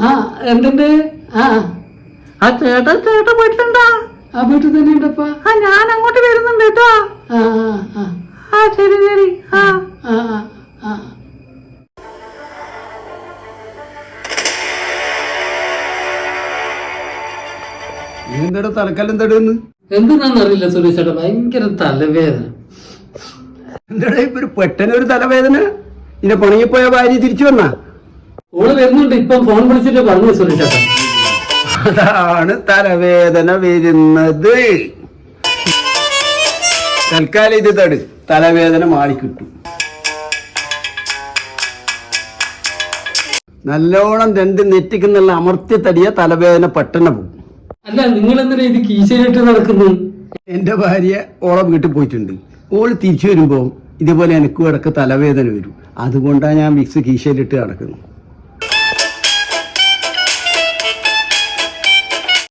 ആ എന്തുണ്ട്? ആ ചേട്ടൻ വീട്ടിലുണ്ടാ? ആ വീട്ടിൽ തന്നെ ഉണ്ടപ്പാ. ഞാൻ അങ്ങോട്ട് വരുന്നുണ്ട് കേട്ടോ. ആ ആ ആ ശരി ശരി. ആ ആ ആ. എന്താ തലക്കാലം എന്താന്ന് എന്തിനാന്നറിയില്ല സുരേഷേട്ടാ, ഭയങ്കര തലവേദന. എന്താടാ ഇപ്പൊ പെട്ടെന്നൊരു തലവേദന? ഇന്നെ പണിങ്ങിപ്പോയ ഭാര്യ തിരിച്ചു വന്നാ? ഓള് വരുന്നുണ്ട്, ഇപ്പം ഫോൺ വിളിച്ചിട്ട് പറഞ്ഞു സുരേഷേട്ടാ. അതാണ് തലവേദന വരുന്നത്. തൽക്കാലം ഇത് തട്, തലവേദന മാറിക്കിട്ടും. നല്ലോണം രണ്ട് നെറ്റിക്കുന്നുള്ള അമർത്തി തടിയ തലവേദന പെട്ടെന്ന് പോകും. അല്ല, നിങ്ങൾ എന്തിനാ ഇത് കീശയിലിട്ട് നടക്കുന്നു? എന്റെ ഭാര്യ ഓളെ വീട്ടിൽ പോയിട്ടുണ്ട്. ഓള് തിരിച്ചു വരുമ്പോ ഇതുപോലെ എനിക്കും ഇടക്ക് തലവേദന വരും. അതുകൊണ്ടാണ് ഞാൻ വിക്സ് കീശയിലിട്ട് നടക്കുന്നത്.